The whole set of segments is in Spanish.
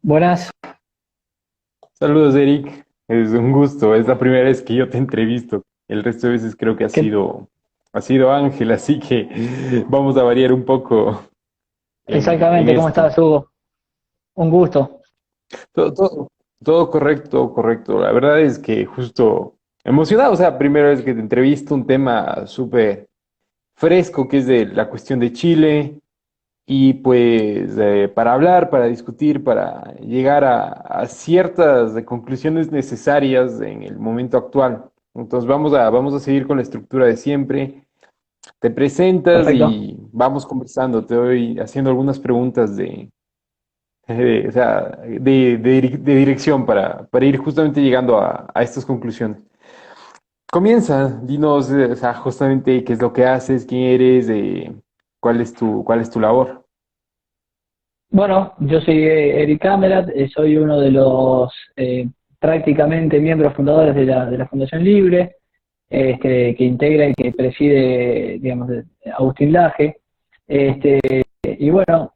Buenas, Saludos, Eric. Es un gusto. Es la primera vez que yo te entrevisto. El resto de veces creo que ¿qué- ha sido Ángel, así que vamos a variar un poco en exactamente, ¿cómo esto. estás, Hugo? Un gusto. Todo, todo, todo correcto, correcto. La verdad es que justo emocionado. O sea, primera vez que te entrevisto, un tema súper fresco que es de la cuestión de Chile. Y pues para hablar, para discutir, para llegar a ciertas conclusiones necesarias en el momento actual. Entonces vamos a seguir con la estructura de siempre. Te presentas Perfecto. y vamos conversando. Te voy haciendo algunas preguntas o sea, de dirección para ir justamente llegando a estas conclusiones. Comienza, dinos, o sea, justamente qué es lo que haces, quién eres, cuál es tu labor. Bueno, yo soy Eric Camerat, soy uno de los prácticamente miembros fundadores de la Fundación Libre, que integra y que preside, digamos, Agustín Laje. Este, y bueno,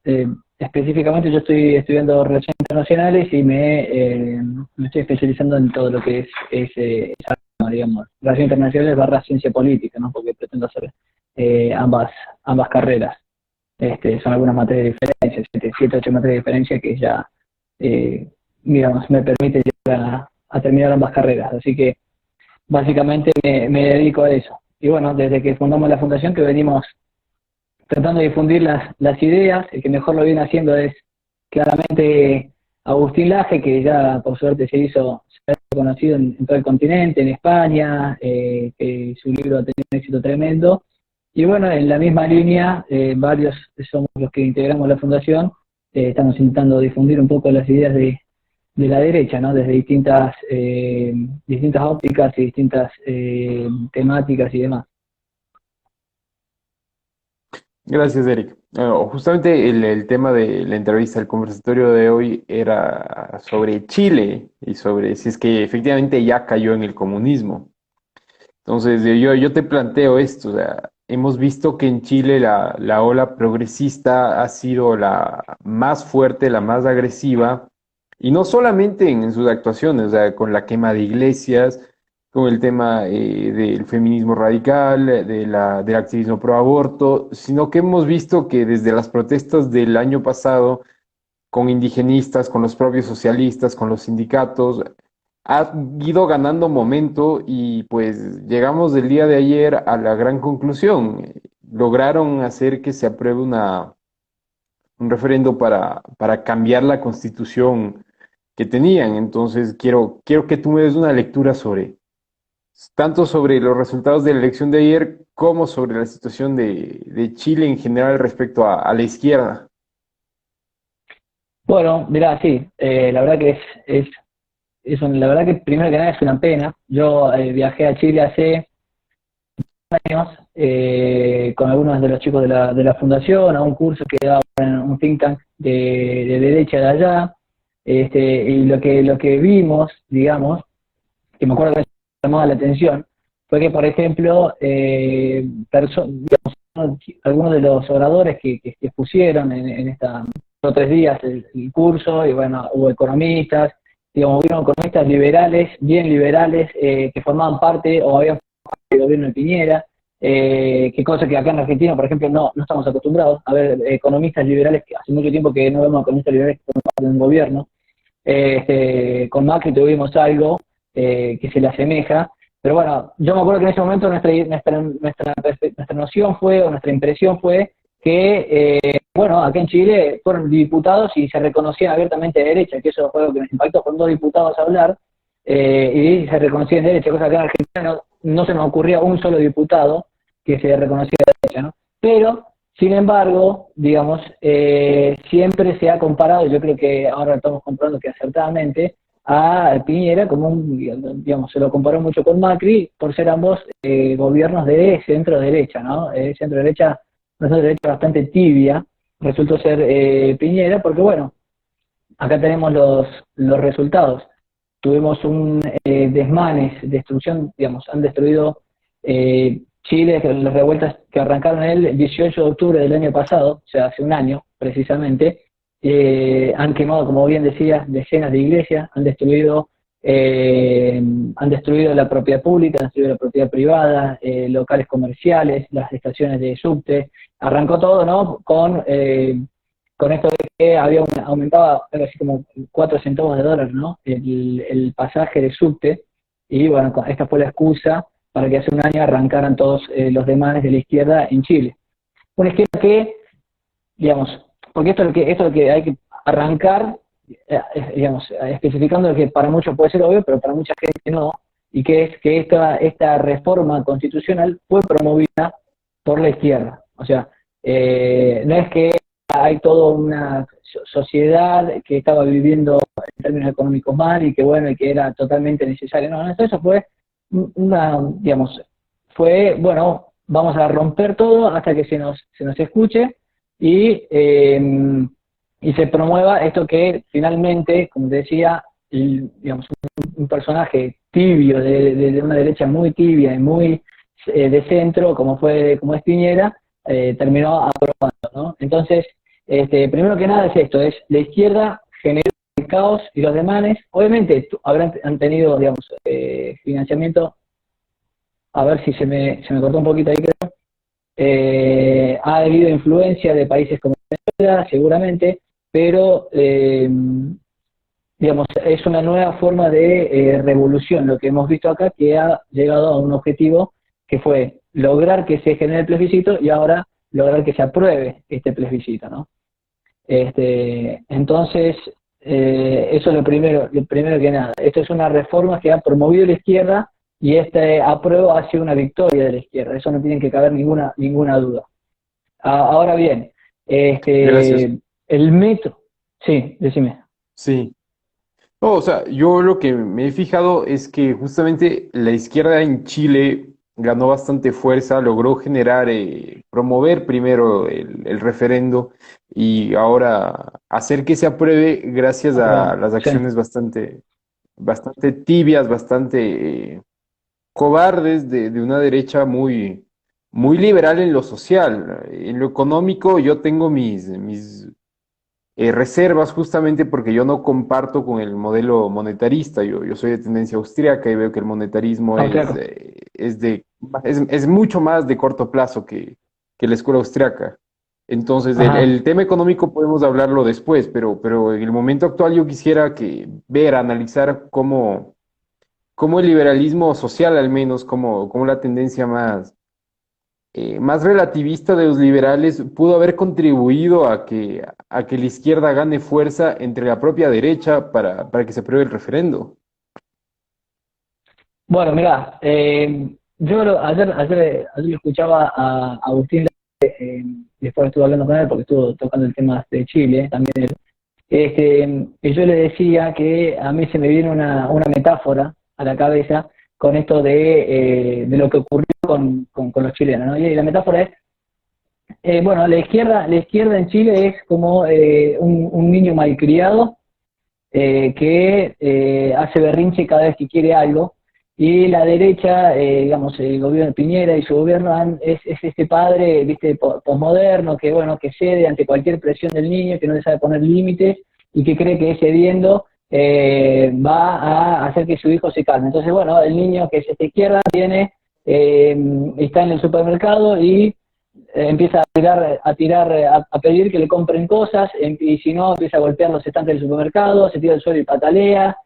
específicamente yo estoy estudiando Relaciones Internacionales y me estoy especializando en todo lo que esa rama, digamos, Relaciones Internacionales barra Ciencia Política, ¿no? Porque pretendo hacer ambas carreras. Son algunas materias de diferencia, siete, ocho materias de diferencia que ya, eh, digamos, me permite llegar a terminar ambas carreras. Así que básicamente me dedico a eso. Y bueno, desde que fundamos la fundación que venimos tratando de difundir las ideas, el que mejor lo viene haciendo es claramente Agustín Laje, que ya por suerte se ha conocido en todo el continente, en España, que su libro ha tenido un éxito tremendo. Y bueno, en la misma línea, varios somos los que integramos la fundación, estamos intentando difundir un poco las ideas de la derecha, ¿no? Desde distintas ópticas y distintas temáticas y demás. Gracias, Eric. Justamente el tema de la entrevista, el conversatorio de hoy era sobre Chile y sobre si es que efectivamente ya cayó en el comunismo. Entonces, yo te planteo esto, o sea, hemos visto que en Chile la ola progresista ha sido la más fuerte, la más agresiva, y no solamente en sus actuaciones, o sea, con la quema de iglesias, con el tema del feminismo radical, del activismo pro aborto, sino que hemos visto que desde las protestas del año pasado, con indigenistas, con los propios socialistas, con los sindicatos, ha ido ganando momento y pues llegamos del día de ayer a la gran conclusión. Lograron hacer que se apruebe un referendo para cambiar la constitución que tenían. Entonces quiero que tú me des una lectura sobre, tanto sobre los resultados de la elección de ayer como sobre la situación de Chile en general respecto a la izquierda. Bueno, mirá, sí, la verdad que la verdad que primero que nada es una pena. Yo viajé a Chile hace años con algunos de los chicos de la fundación a un curso que daba en un think tank de derecha de allá. Y lo que vimos, digamos, que me acuerdo que me llamaba la atención, fue que, por ejemplo, digamos, algunos de los oradores que expusieron en esta 2 o 3 días el curso, y bueno, hubo economistas, digamos, hubieron economistas liberales, bien liberales, que formaban parte o habían formado parte del gobierno de Piñera, que cosa que acá en Argentina, por ejemplo, no estamos acostumbrados a ver economistas liberales, que hace mucho tiempo que no vemos economistas liberales que forman parte de un gobierno. Con Macri tuvimos algo que se le asemeja, pero bueno, yo me acuerdo que en ese momento nuestra noción fue, o nuestra impresión fue bueno, acá en Chile fueron diputados y se reconocían abiertamente de derecha, que eso fue lo que nos impactó, fueron 2 diputados a hablar, y se reconocían de derecha, cosa que en Argentina no se nos ocurría un solo diputado que se reconocía de derecha, ¿no? Pero, sin embargo, digamos, siempre se ha comparado, yo creo que ahora estamos comprobando que acertadamente, a Piñera como digamos, se lo comparó mucho con Macri por ser ambos gobiernos de centro-derecha, ¿no? Centro-derecha, una centro-derecha bastante tibia, resultó ser Piñera, porque bueno, acá tenemos los resultados. Tuvimos un desmanes, destrucción, digamos, han destruido Chile, las revueltas que arrancaron el 18 de octubre del año pasado, o sea, hace un año precisamente, han quemado, como bien decías, decenas de iglesias, han destruido la propiedad pública, han destruido la propiedad privada, locales comerciales, las estaciones de subte, arrancó todo, ¿no? Con esto de que aumentaba algo así como 4 centavos de dólar, ¿no? El pasaje de subte, y bueno, esta fue la excusa para que hace un año arrancaran todos los demanes de la izquierda en Chile. Una izquierda que, digamos, porque esto es lo que hay que arrancar, digamos, especificando lo que para muchos puede ser obvio, pero para mucha gente no, y que es que esta reforma constitucional fue promovida por la izquierda. O sea, no es que hay toda una sociedad que estaba viviendo en términos económicos mal y que bueno, y que era totalmente necesario. No, eso fue digamos, bueno, vamos a romper todo hasta que se nos escuche y se promueva esto que finalmente, como te decía, digamos, un personaje tibio, de una derecha muy tibia y muy de centro, como es Piñera, terminó aprobando, ¿no? Entonces, primero que nada es esto, es la izquierda generó el caos y los demanes. Obviamente han tenido, digamos, financiamiento, a ver si se me cortó un poquito ahí, creo. Ha habido influencia de países como Venezuela, seguramente, pero digamos, es una nueva forma de revolución, lo que hemos visto acá, que ha llegado a un objetivo que fue lograr que se genere el plebiscito y ahora lograr que se apruebe este plebiscito, ¿no? Entonces, eso es lo primero que nada. Esto es una reforma que ha promovido la izquierda y este apruebo ha sido una victoria de la izquierda. Eso no tiene que caber ninguna duda. Ahora bien, Gracias. el método... Sí, decime. Sí. No, o sea, yo lo que me he fijado es que justamente la izquierda en Chile ganó bastante fuerza, logró generar, promover primero el referendo y ahora hacer que se apruebe gracias a Aprobado. las Sí. acciones bastante tibias, bastante cobardes de una derecha muy liberal en lo social. En lo económico yo tengo mis reservas justamente porque yo no comparto con el modelo monetarista. Yo soy de tendencia austríaca y veo que el monetarismo Austriaco. es mucho más de corto plazo que la escuela austríaca. Entonces, Ajá. el tema económico podemos hablarlo después, pero en el momento actual yo quisiera analizar cómo el liberalismo social, al menos, como la tendencia más relativista de los liberales pudo haber contribuido a que la izquierda gane fuerza entre la propia derecha para que se apruebe el referendo. Bueno, mira, ayer lo escuchaba a Agustín, después estuve hablando con él porque estuvo tocando el tema de Chile, también él. Y yo le decía que a mí se me viene una metáfora a la cabeza con esto de lo que ocurrió con los chilenos, ¿no? Y la metáfora es, bueno, la izquierda en Chile es como un niño malcriado que hace berrinche cada vez que quiere algo, y la derecha, digamos, el gobierno de Piñera y su gobierno es este padre, viste, posmoderno, que bueno, que cede ante cualquier presión del niño, que no le sabe poner límites y que cree que cediendo va a hacer que su hijo se calme. Entonces, bueno, el niño que es esta izquierda está en el supermercado y empieza a pedir que le compren cosas, y si no, empieza a golpear los estantes del supermercado, se tira al suelo y patalea,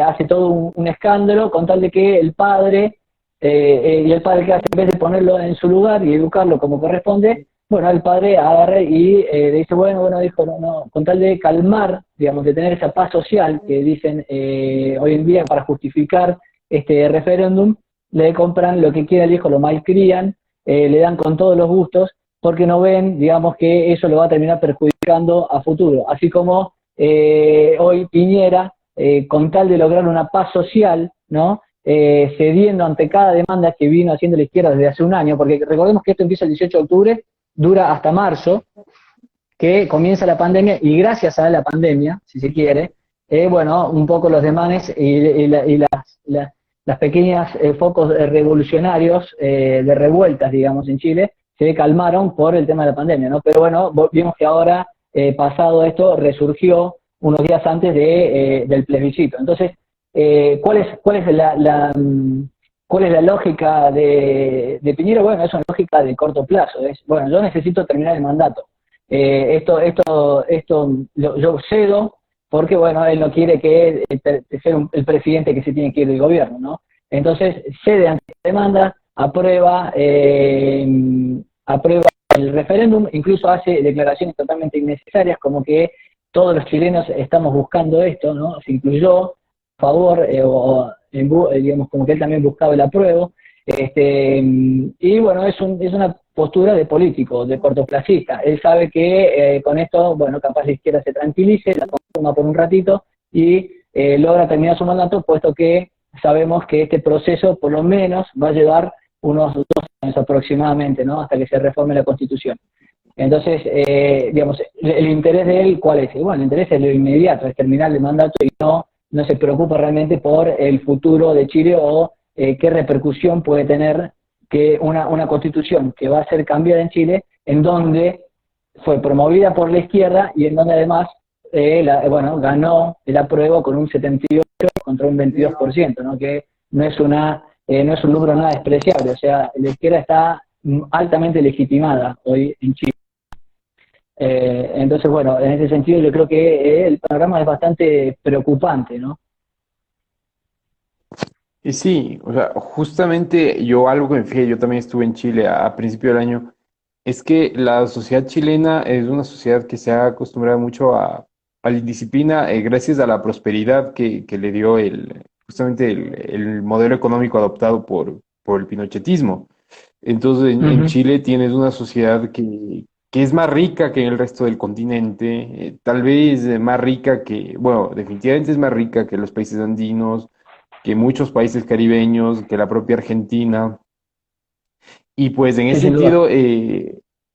hace todo un escándalo con tal de que el padre, y el padre que hace, en vez de ponerlo en su lugar y educarlo como corresponde, bueno, el padre agarra y le dice, bueno, dijo, no, con tal de calmar, digamos, de tener esa paz social que dicen hoy en día para justificar este referéndum, le compran lo que quiera el hijo, lo malcrían, le dan con todos los gustos, porque no ven, digamos, que eso lo va a terminar perjudicando a futuro. Así como hoy Piñera, con tal de lograr una paz social, ¿no? Cediendo ante cada demanda que vino haciendo la izquierda desde hace un año, porque recordemos que esto empieza el 18 de octubre, dura hasta marzo, que comienza la pandemia, y gracias a la pandemia, si se quiere, bueno, un poco los demanes y las pequeñas focos revolucionarios de revueltas, digamos, en Chile, se calmaron por el tema de la pandemia, ¿no? Pero bueno, vimos que ahora, pasado esto, resurgió unos días antes del plebiscito. Entonces, ¿cuál es ¿cuál es la lógica de Piñera? Bueno, es una lógica de corto plazo. Bueno, yo necesito terminar el mandato. Yo cedo porque, bueno, él no quiere que sea el presidente que se tiene que ir del gobierno, ¿no? Entonces, cede ante la demanda, aprueba el referéndum, incluso hace declaraciones totalmente innecesarias, como que todos los chilenos estamos buscando esto, ¿no? Se incluyó favor, digamos, como que él también buscaba el apruebo, y bueno, es una postura de político, de cortoplacista. Él sabe que con esto, bueno, capaz la izquierda se tranquilice, la consuma por un ratito y logra terminar su mandato, puesto que sabemos que este proceso por lo menos va a llevar unos 2 años aproximadamente, ¿no? Hasta que se reforme la Constitución. Entonces, digamos, el interés de él, ¿cuál es? Bueno, el interés es lo inmediato, es terminar el mandato y no se preocupa realmente por el futuro de Chile o qué repercusión puede tener que una constitución que va a ser cambiada en Chile, en donde fue promovida por la izquierda y en donde además ganó el apruebo con un 78 contra un 22%, ¿no? Que no es un número nada despreciable. O sea, la izquierda está altamente legitimada hoy en Chile. Entonces, bueno, en ese sentido yo creo que el panorama es bastante preocupante, ¿no? Y sí, o sea, justamente yo algo que me fijé, yo también estuve en Chile a principio del año, es que la sociedad chilena es una sociedad que se ha acostumbrado mucho a la indisciplina gracias a la prosperidad que le dio justamente el modelo económico adoptado por el pinochetismo. Entonces, en Ujú. Chile tienes una sociedad que es más rica que en el resto del continente, tal vez más rica bueno, definitivamente es más rica que los países andinos, que muchos países caribeños, que la propia Argentina. Y pues en Sí, ese sin duda. sentido,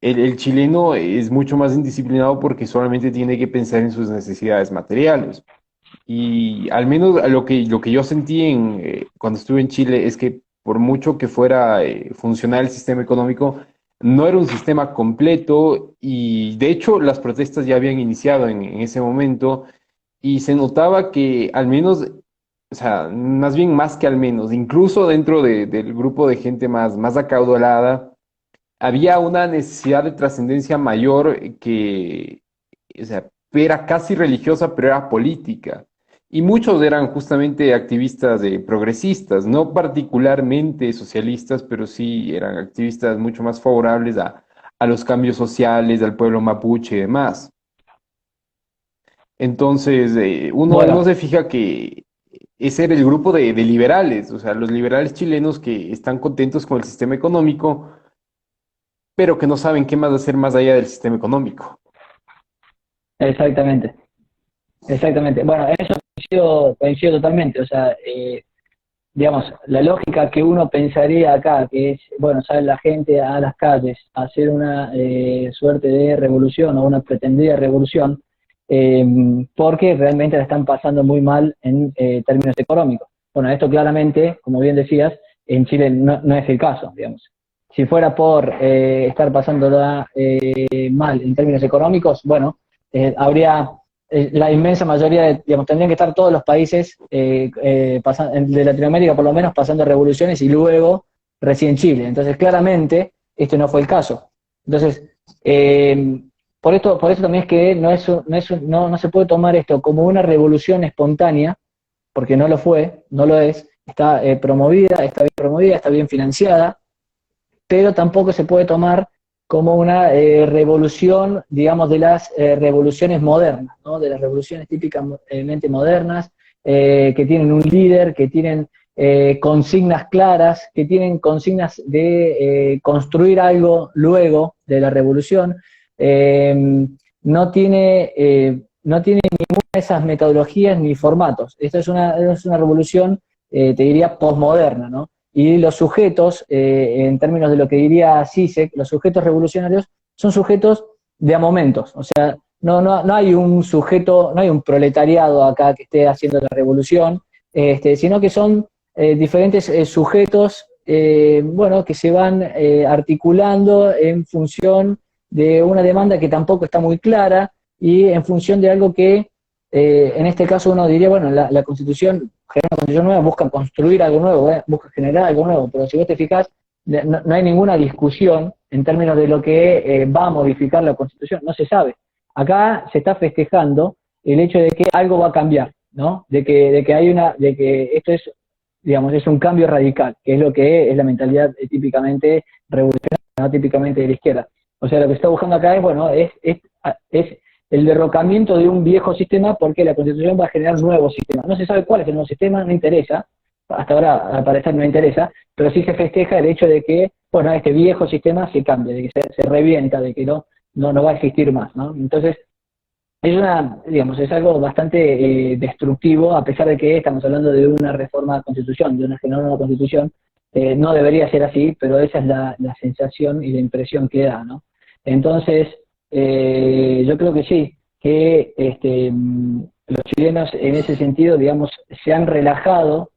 el chileno es mucho más indisciplinado porque solamente tiene que pensar en sus necesidades materiales. Y al menos lo que yo sentí cuando estuve en Chile es que por mucho que fuera funcional el sistema económico, no era un sistema completo y de hecho las protestas ya habían iniciado en ese momento y se notaba que al menos, o sea, más bien más que al menos, incluso dentro del grupo de gente más acaudalada, había una necesidad de trascendencia mayor o sea, era casi religiosa, pero era política. Y muchos eran justamente activistas progresistas, no particularmente socialistas, pero sí eran activistas mucho más favorables a los cambios sociales, al pueblo mapuche y demás. Entonces, uno Bueno, se fija que ese era el grupo de liberales, o sea, los liberales chilenos que están contentos con el sistema económico, pero que no saben qué más hacer más allá del sistema económico. exactamente, exactamente. Bueno, en eso coincido totalmente. O sea, digamos, la lógica que uno pensaría acá, que es, bueno, sale la gente a las calles a hacer una suerte de revolución o una pretendida revolución, eh, porque realmente la están pasando muy mal en términos económicos. Bueno, esto claramente, como bien decías, en Chile no es el caso, digamos. Si fuera por estar pasándola mal en términos económicos, bueno, habría la inmensa mayoría, digamos, tendrían que estar todos los países de Latinoamérica por lo menos pasando revoluciones y luego recién Chile. Entonces, claramente, este no fue el caso. Entonces, por eso también es que no se puede tomar esto como una revolución espontánea, porque no lo fue, no lo es, está promovida, está bien financiada, pero tampoco se puede tomar como una revolución, digamos, de las revoluciones modernas, ¿no? De las revoluciones típicamente modernas, que tienen un líder, que tienen consignas claras, que tienen consignas de construir algo luego de la revolución. No tiene ninguna de esas metodologías ni formatos. Esta es una revolución, te diría, posmoderna, ¿no? Y los sujetos, en términos de lo que diría Zizek, los sujetos revolucionarios son sujetos de a momentos. O sea, no hay un sujeto, no hay un proletariado acá que esté haciendo la revolución, sino que son diferentes sujetos, bueno, que se van articulando en función de una demanda que tampoco está muy clara y en función de algo que, en este caso uno diría, bueno, la Constitución, generar una Constitución nueva, busca construir algo nuevo, busca generar algo nuevo, pero si vos te fijás, no hay ninguna discusión en términos de lo que va a modificar la Constitución, no se sabe. Acá se está festejando el hecho de que algo va a cambiar, ¿no? De que esto es, digamos, es un cambio radical, que es lo que es la mentalidad típicamente revolucionaria, ¿no? Típicamente de la izquierda. O sea, lo que se está buscando acá es, bueno, es el derrocamiento de un viejo sistema porque la Constitución va a generar nuevos sistemas. No se sabe cuál es el nuevo sistema, no interesa, hasta ahora al parecer no interesa, pero sí se festeja el hecho de que, bueno, este viejo sistema se cambie, de que se revienta, de que no va a existir más, ¿no? Entonces, digamos, es algo bastante destructivo, a pesar de que estamos hablando de una reforma de la Constitución, de una nueva Constitución. No debería ser así, pero esa es la sensación y la impresión que da, ¿no? Entonces, yo creo que sí, que los chilenos en ese sentido, digamos, se han relajado,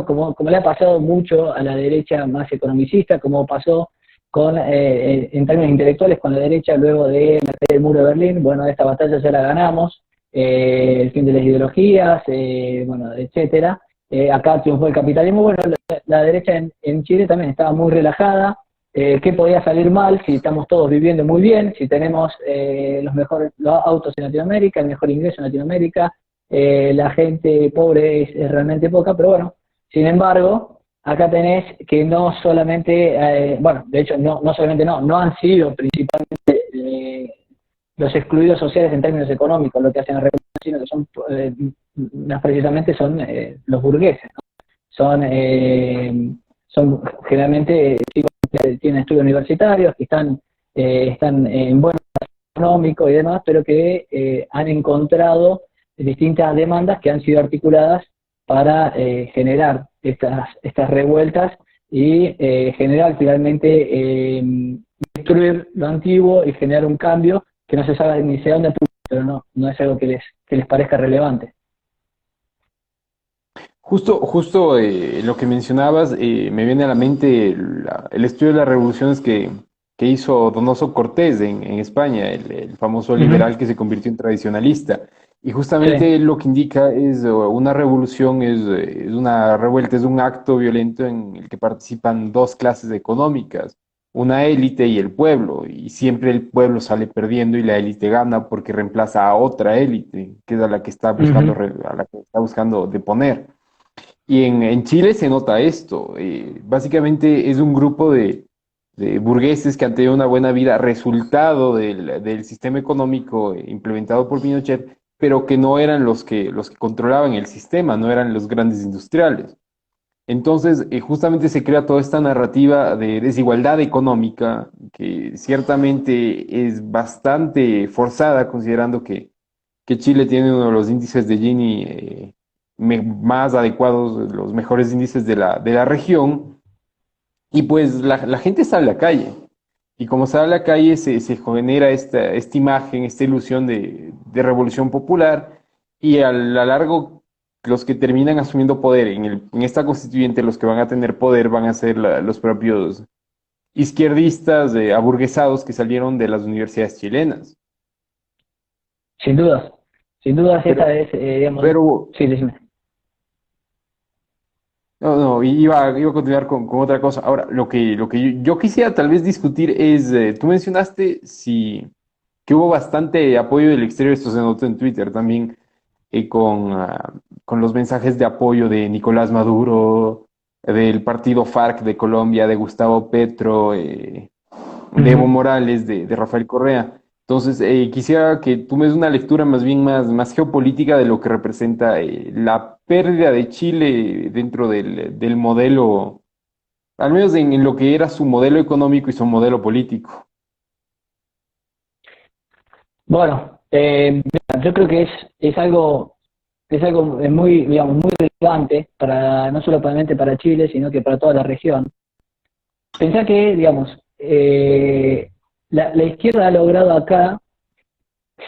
como le ha pasado mucho a la derecha más economicista, como pasó en términos intelectuales con la derecha luego de la caída del muro de Berlín. Bueno, esta batalla ya la ganamos, el fin de las ideologías, bueno, etcétera. Acá triunfó el capitalismo. Bueno, la derecha en Chile también estaba muy relajada. ¿Qué podía salir mal si estamos todos viviendo muy bien, si tenemos los mejores autos en Latinoamérica, el mejor ingreso en Latinoamérica, la gente pobre es realmente poca? Pero bueno, sin embargo, acá tenés que no solamente, bueno, de hecho no solamente no han sido principalmente los excluidos sociales en términos económicos lo que hacen la revolución, sino que son, más precisamente son los burgueses, ¿no? Son generalmente chicos que tienen estudios universitarios, que están en buen económico y demás, pero que han encontrado distintas demandas que han sido articuladas para generar estas revueltas y generar finalmente, destruir lo antiguo y generar un cambio que no se sabe ni sea dónde apunta, pero no es algo que les parezca relevante. Justo lo que mencionabas, me viene a la mente el estudio de las revoluciones que hizo Donoso Cortés en España, el famoso liberal que se convirtió en tradicionalista. Y justamente Sí. lo que indica es una revolución, es una revuelta, es un acto violento en el que participan dos clases económicas, una élite y el pueblo. Y siempre el pueblo sale perdiendo y la élite gana porque reemplaza a otra élite, que es a la que está buscando, Ujú. a la que está buscando deponer. Y en Chile se nota esto. Básicamente es un grupo de burgueses que han tenido una buena vida, resultado del sistema económico implementado por Pinochet, pero que no eran los que controlaban el sistema, no eran los grandes industriales. Entonces, justamente se crea toda esta narrativa de desigualdad económica, que ciertamente es bastante forzada, considerando que Chile tiene uno de los índices de Gini más adecuados, los mejores índices de la región, y pues la gente sale a la calle. Y como sale a la calle, se genera esta imagen, esta ilusión de revolución popular, y a la largo, los que terminan asumiendo poder en esta constituyente, los que van a tener poder, van a ser los propios izquierdistas aburguesados que salieron de las universidades chilenas. Sin dudas esta Pero, es, digamos, pero sí, decime. no, iba a continuar con otra cosa. Ahora, lo que yo quisiera tal vez discutir es, tú mencionaste que hubo bastante apoyo del exterior, esto se notó en Twitter también, con los mensajes de apoyo de Nicolás Maduro, del partido FARC de Colombia, de Gustavo Petro. de Evo Morales, de Rafael Correa. Entonces, quisiera que tú me des una lectura más bien más geopolítica de lo que representa la pérdida de Chile dentro del modelo, al menos en lo que era su modelo económico y su modelo político. Bueno, mira, yo creo que es algo muy, digamos, muy relevante para, no solamente para Chile, sino que para toda la región. Pensá que, digamos, la izquierda ha logrado acá,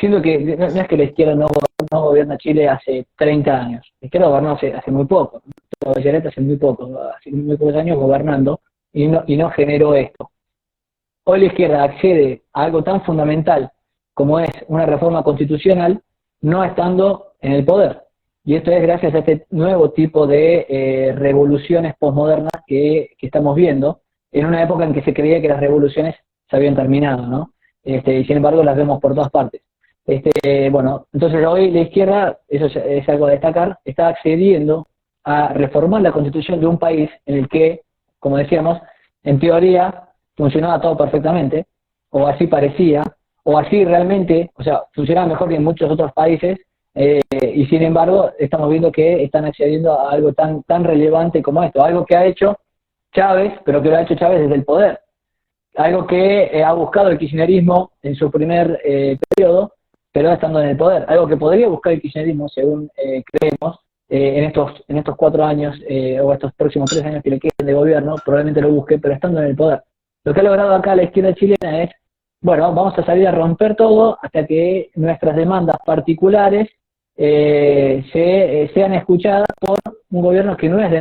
siendo que no es que la izquierda no gobierna Chile hace 30 años, la izquierda gobernó hace muy poco, Bachelet hace muy pocos años gobernando y no generó esto. Hoy la izquierda accede a algo tan fundamental como es una reforma constitucional, no estando en el poder. Y esto es gracias a este nuevo tipo de revoluciones posmodernas que estamos viendo, en una época en que se creía que las revoluciones se habían terminado, ¿no? Y sin embargo las vemos por todas partes. Bueno, entonces hoy la izquierda, eso es algo a destacar, está accediendo a reformar la constitución de un país en el que, como decíamos, en teoría funcionaba todo perfectamente, o así parecía, o así realmente, o sea, funcionaba mejor que en muchos otros países, y sin embargo estamos viendo que están accediendo a algo tan relevante como esto, algo que ha hecho Chávez, pero que lo ha hecho Chávez desde el poder, algo que ha buscado el kirchnerismo en su primer periodo, pero estando en el poder, algo que podría buscar el kirchnerismo, según creemos, en estos 4 años o estos próximos 3 años que le queden de gobierno, probablemente lo busque, pero estando en el poder. Lo que ha logrado acá la izquierda chilena es, bueno, vamos a salir a romper todo hasta que nuestras demandas particulares sean escuchadas por un gobierno que no es de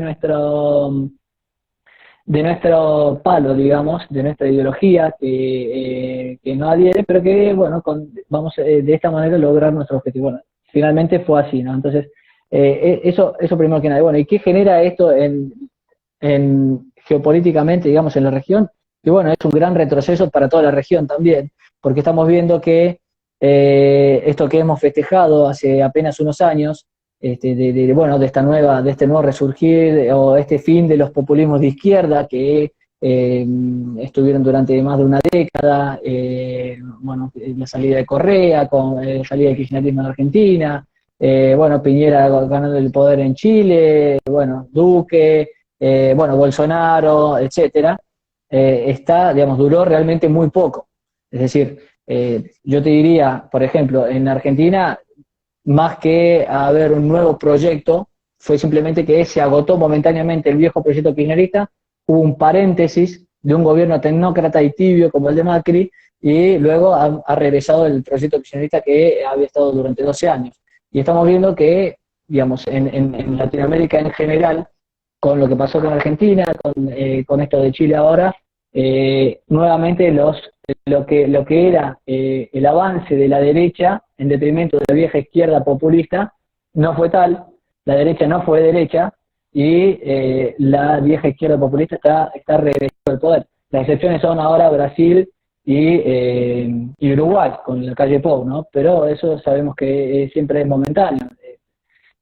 nuestro palo, digamos, de nuestra ideología, que no adhiere, pero que, bueno, vamos de esta manera a lograr nuestro objetivo. Bueno, finalmente fue así, ¿no? Entonces, eso primero que nada. Bueno, ¿y qué genera esto en geopolíticamente, digamos, en la región? Y bueno, es un gran retroceso para toda la región también, porque estamos viendo que esto que hemos festejado hace apenas unos años, bueno, de este nuevo resurgir o este fin de los populismos de izquierda que estuvieron durante más de una década, bueno, la salida de Correa, con la salida del kirchnerismo en Argentina, bueno, Piñera ganando el poder en Chile, bueno, Duque, bueno, Bolsonaro, etcétera, digamos, duró realmente muy poco. Es decir, yo te diría, por ejemplo, en Argentina, más que haber un nuevo proyecto, fue simplemente que se agotó momentáneamente el viejo proyecto kirchnerista, hubo un paréntesis de un gobierno tecnócrata y tibio como el de Macri, y luego ha regresado el proyecto kirchnerista que había estado durante 12 años. Y estamos viendo que, digamos, en Latinoamérica en general, con lo que pasó con Argentina, con esto de Chile ahora, nuevamente lo que era el avance de la derecha en detrimento de la vieja izquierda populista no fue tal, la derecha no fue derecha y la vieja izquierda populista está regresando al poder. Las excepciones son ahora Brasil y Uruguay con la calle Pou, ¿no? Pero eso sabemos que siempre es momentáneo.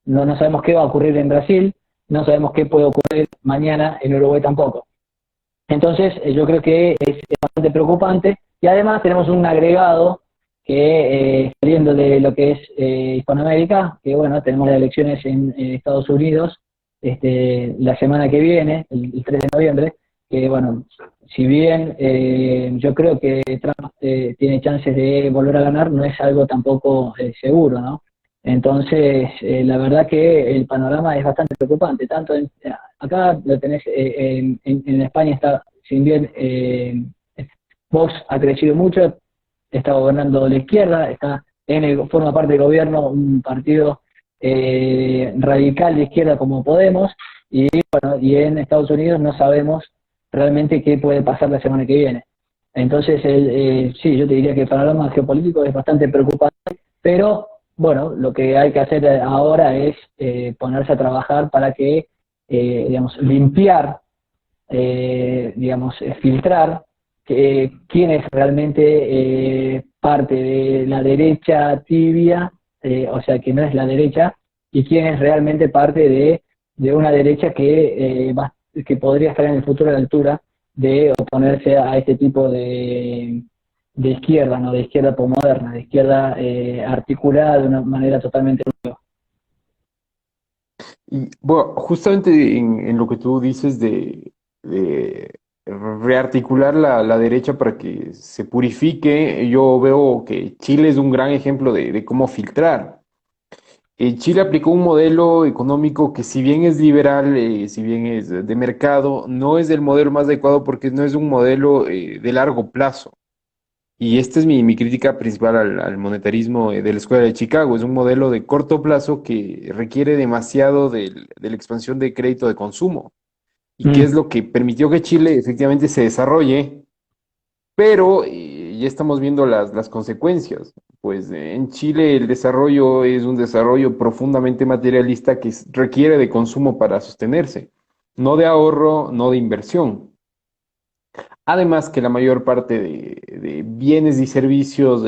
No sabemos qué va a ocurrir en Brasil, no sabemos qué puede ocurrir mañana en Uruguay tampoco. Entonces, yo creo que es bastante preocupante y además tenemos un agregado que, saliendo de lo que es Hispanoamérica, que bueno, tenemos las elecciones en Estados Unidos la semana que viene, el 3 de noviembre, que bueno, si bien yo creo que Trump tiene chances de volver a ganar, no es algo tampoco seguro, ¿no? Entonces, la verdad que el panorama es bastante preocupante. Acá lo tenés, en España está, sin bien Vox ha crecido mucho, está gobernando la izquierda, forma parte del gobierno un partido radical de izquierda como Podemos, y bueno, y en Estados Unidos no sabemos realmente qué puede pasar la semana que viene. Entonces, sí, yo te diría que el panorama geopolítico es bastante preocupante, pero bueno, lo que hay que hacer ahora es ponerse a trabajar para que, digamos, limpiar, digamos, filtrar quién es realmente parte de la derecha tibia, o sea, que no es la derecha, y quién es realmente parte de una derecha que podría estar en el futuro a la altura de oponerse a este tipo de izquierda, ¿no? De izquierda posmoderna, de izquierda articulada de una manera totalmente nueva. Y bueno, justamente en lo que tú dices de rearticular la derecha para que se purifique, yo veo que Chile es un gran ejemplo de cómo filtrar. Chile aplicó un modelo económico que si bien es liberal, si bien es de mercado, no es el modelo más adecuado porque no es un modelo de largo plazo. Y esta es mi crítica principal al monetarismo de la Escuela de Chicago. Es un modelo de corto plazo que requiere demasiado de la expansión de crédito de consumo. Y que es Mm, lo que permitió que Chile efectivamente se desarrolle, pero ya estamos viendo las consecuencias. Pues en Chile el desarrollo es un desarrollo profundamente materialista que requiere de consumo para sostenerse, no de ahorro, no de inversión. Además que la mayor parte de bienes y servicios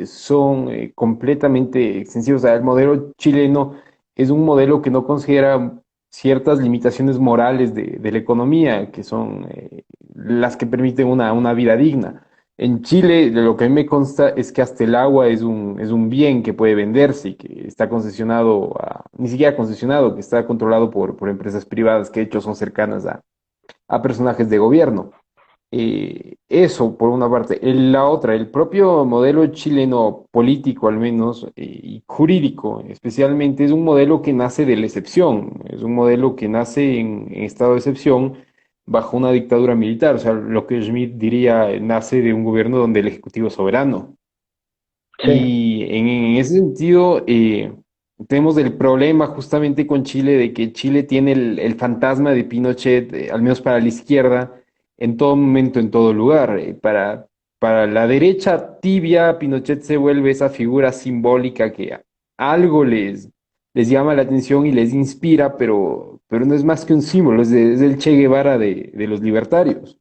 son completamente extensivos. O sea, el modelo chileno es un modelo que no considera ciertas limitaciones morales de la economía, que son las que permiten una vida digna. En Chile, de lo que a mí me consta es que hasta el agua es un bien que puede venderse y que está concesionado, ni siquiera concesionado, que está controlado por empresas privadas que de hecho son cercanas a personajes de gobierno. Eso por una parte. La otra, el propio modelo chileno político al menos y jurídico especialmente es un modelo que nace de la excepción, es un modelo que nace en estado de excepción bajo una dictadura militar, o sea, lo que Schmidt diría nace de un gobierno donde el ejecutivo es soberano. sí. Y en ese sentido, tenemos el problema justamente con Chile de que Chile tiene el fantasma de Pinochet, al menos para la izquierda, en todo momento, en todo lugar. Para la derecha tibia, Pinochet se vuelve esa figura simbólica que algo les llama la atención y les inspira, pero no es más que un símbolo, es el Che Guevara de los libertarios.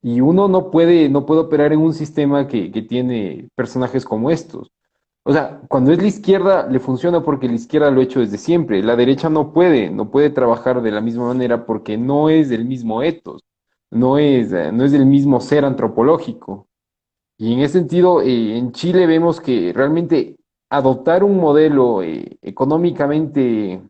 Y uno no puede operar en un sistema que tiene personajes como estos. O sea, cuando es la izquierda, le funciona porque la izquierda lo ha hecho desde siempre. La derecha no puede trabajar de la misma manera porque no es del mismo ethos, no es del mismo ser antropológico. Y en ese sentido, en Chile vemos que realmente adoptar un modelo económicamente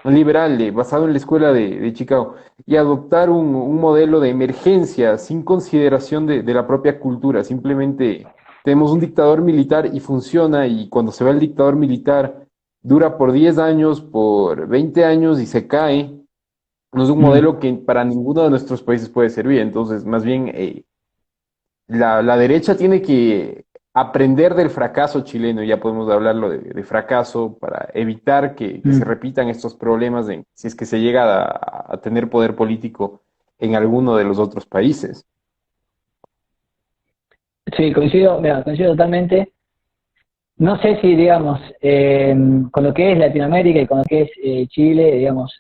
liberal basado en la escuela de Chicago y adoptar un modelo de emergencia sin consideración de la propia cultura, simplemente tenemos un dictador militar y funciona y cuando se va el dictador militar dura por 10 años, por 20 años y se cae. No es un Mm. modelo que para ninguno de nuestros países puede servir. Entonces, más bien, la derecha tiene que aprender del fracaso chileno, ya podemos hablarlo de fracaso, para evitar que se Mm. repitan estos problemas si es que se llega a tener poder político en alguno de los otros países. Sí, coincido, mira, coincido totalmente. No sé si, digamos, con lo que es Latinoamérica y con lo que es Chile, digamos,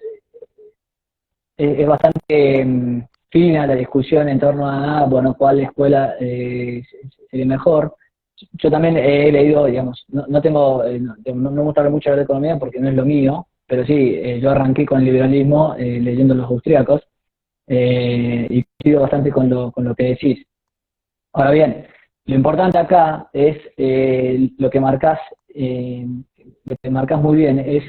es bastante fina la discusión en torno a, bueno, cuál escuela sería mejor. Yo también he leído, digamos, no tengo, no me gusta hablar mucho de economía porque no es lo mío, pero sí, yo arranqué con el liberalismo leyendo los austríacos y coincido bastante con lo que decís. Ahora bien, lo importante acá es lo que marcas muy bien, es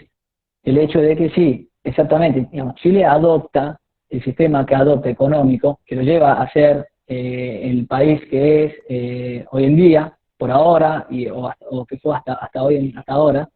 el hecho de que sí, exactamente, digamos, Chile adopta el sistema que adopta económico, que lo lleva a ser el país que es hoy en día, por ahora, o que fue hasta ahora,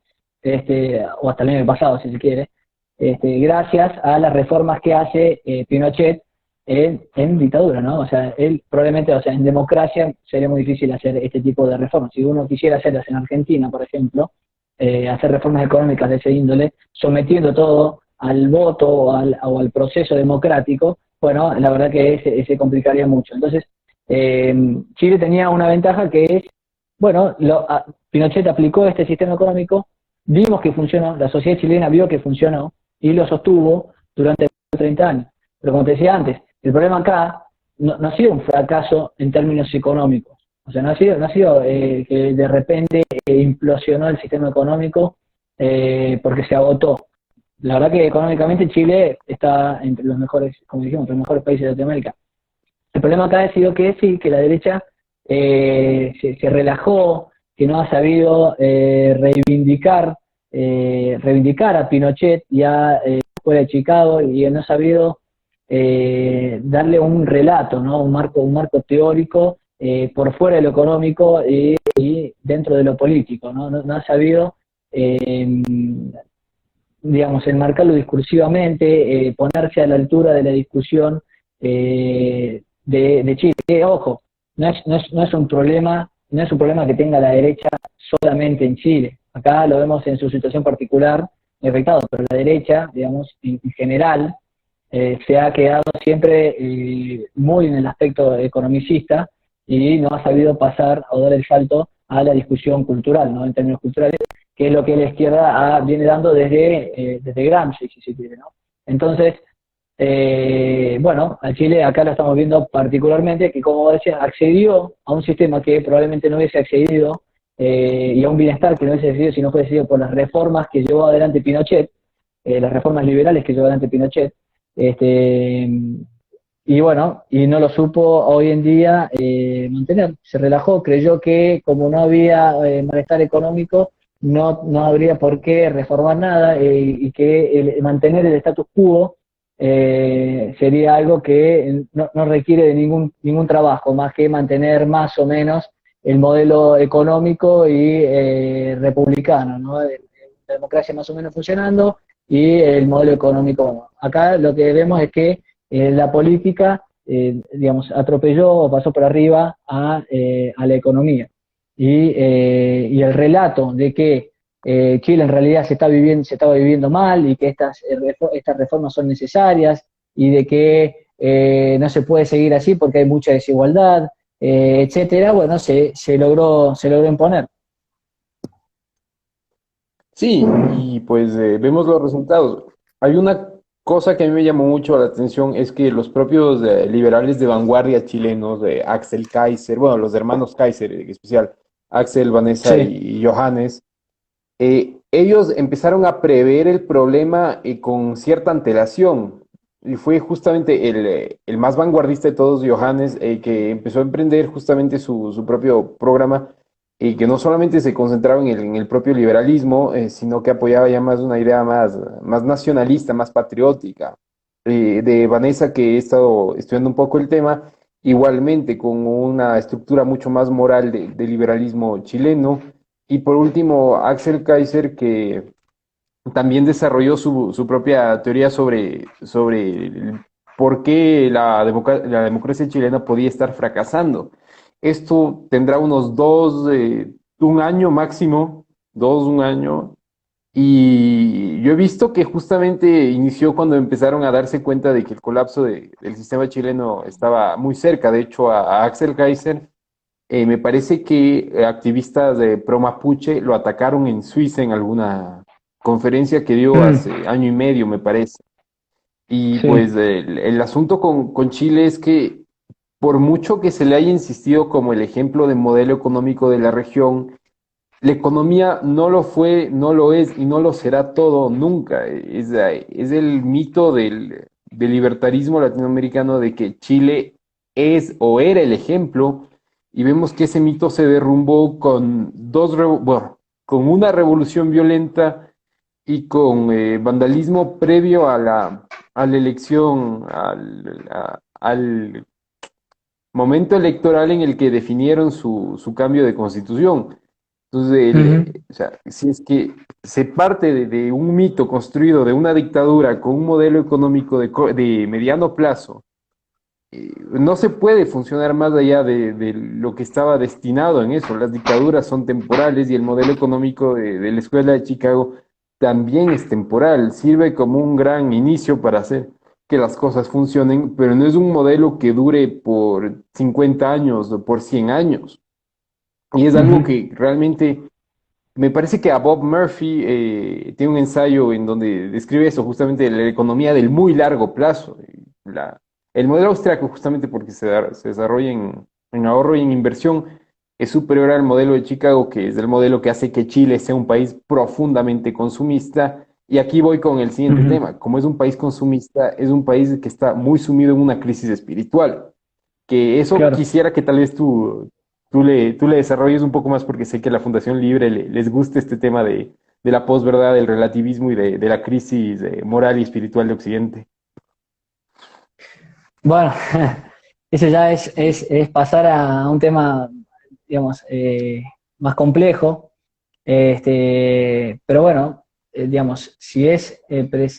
o hasta el año pasado, si se quiere, gracias a las reformas que hace Pinochet en dictadura, ¿no? O sea, él probablemente, o sea, en democracia sería muy difícil hacer este tipo de reformas. Si uno quisiera hacerlas en Argentina, por ejemplo, hacer reformas económicas de ese índole, sometiendo todo al voto o al proceso democrático, bueno, la verdad que se complicaría mucho. Entonces, Chile tenía una ventaja que es, bueno, Pinochet aplicó este sistema económico, vimos que funcionó, la sociedad chilena vio que funcionó y lo sostuvo durante 30 años. Pero como te decía antes, el problema acá no ha sido un fracaso en términos económicos. O sea, no ha sido que de repente implosionó el sistema económico porque se agotó. La verdad que económicamente Chile está entre los mejores, como dijimos, entre los mejores países de Latinoamérica. El problema acá ha sido que sí, que la derecha se relajó, que no ha sabido reivindicar a Pinochet y a escuela de Chicago, y no ha sabido darle un relato, ¿no? Un marco teórico por fuera de lo económico y dentro de lo político, ¿no? No ha sabido, digamos, enmarcarlo discursivamente, ponerse a la altura de la discusión de Chile. Ojo, no es un problema, no es un problema que tenga la derecha solamente en Chile. Acá lo vemos en su situación particular afectado, pero la derecha, digamos, en general, se ha quedado siempre muy en el aspecto economicista y no ha sabido pasar o dar el salto a la discusión cultural, ¿no? En términos culturales, que es lo que la izquierda viene dando desde Gramsci, si se quiere, ¿no? Entonces, bueno, a Chile acá lo estamos viendo particularmente, que como decía, accedió a un sistema que probablemente no hubiese accedido, y a un bienestar que no hubiese accedido si no fuese sido por las reformas que llevó adelante Pinochet, las reformas liberales que llevó adelante Pinochet, este, y bueno, y no lo supo hoy en día mantener. Se relajó, creyó que como no había malestar económico, no habría por qué reformar nada, y que mantener el status quo sería algo que no requiere de ningún trabajo, más que mantener más o menos el modelo económico y republicano, ¿no? La democracia más o menos funcionando y el modelo económico. Bueno, acá lo que vemos es que la política, digamos, atropelló o pasó por arriba a la economía. Y el relato de que Chile en realidad se estaba viviendo mal y que estas reformas son necesarias y de que no se puede seguir así porque hay mucha desigualdad, etcétera, bueno, se logró imponer. Sí, y pues vemos los resultados. Hay una cosa que a mí me llamó mucho la atención, es que los propios liberales de vanguardia chilenos, de Axel Kaiser, bueno, los hermanos Kaiser en especial, Axel, Vanessa Sí. y Johannes, ellos empezaron a prever el problema con cierta antelación. Y fue justamente el más vanguardista de todos, Johannes, que empezó a emprender justamente su propio programa y que no solamente se concentraba en el propio liberalismo, sino que apoyaba ya más una idea más nacionalista, más patriótica. De Vanessa, que he estado estudiando un poco el tema, igualmente con una estructura mucho más moral de liberalismo chileno. Y por último, Axel Kaiser, que también desarrolló su propia teoría sobre el por qué la democracia chilena podía estar fracasando. Esto tendrá unos un año máximo, un año, y yo he visto que justamente inició cuando empezaron a darse cuenta de que el colapso del sistema chileno estaba muy cerca. De hecho, a Axel Kaiser, me parece que activistas de pro mapuche lo atacaron en Suiza en alguna conferencia que dio Mm, hace año y medio, me parece. Y sí. pues el asunto con Chile es que por mucho que se le haya insistido como el ejemplo de modelo económico de la región, la economía no lo fue, no lo es y no lo será todo nunca. Es el mito del libertarismo latinoamericano de que Chile es o era el ejemplo, y vemos que ese mito se derrumbó con bueno, con una revolución violenta y con vandalismo previo a la elección, al momento electoral en el que definieron su cambio de constitución. Entonces, Ujú. o sea, si es que se parte de un mito construido de una dictadura con un modelo económico de mediano plazo, no se puede funcionar más allá de lo que estaba destinado en eso. Las dictaduras son temporales y el modelo económico de la Escuela de Chicago también es temporal, sirve como un gran inicio para hacer que las cosas funcionen, pero no es un modelo que dure por 50 años o por 100 años. Y es algo Ujú. que realmente me parece que a Bob Murphy tiene un ensayo en donde describe eso, justamente la economía del muy largo plazo. El modelo austriaco, justamente porque se desarrolla en ahorro y en inversión, es superior al modelo de Chicago, que es el modelo que hace que Chile sea un país profundamente consumista. Y aquí voy con el siguiente Ujú. tema. Como es un país consumista, es un país que está muy sumido en una crisis espiritual. que eso claro. quisiera que tal vez tú le desarrolles un poco más, porque sé que a la Fundación Libre les gusta este tema de la posverdad, del relativismo y de la crisis moral y espiritual de Occidente. Bueno, eso ya es pasar a un tema, digamos, más complejo. Pero bueno, digamos,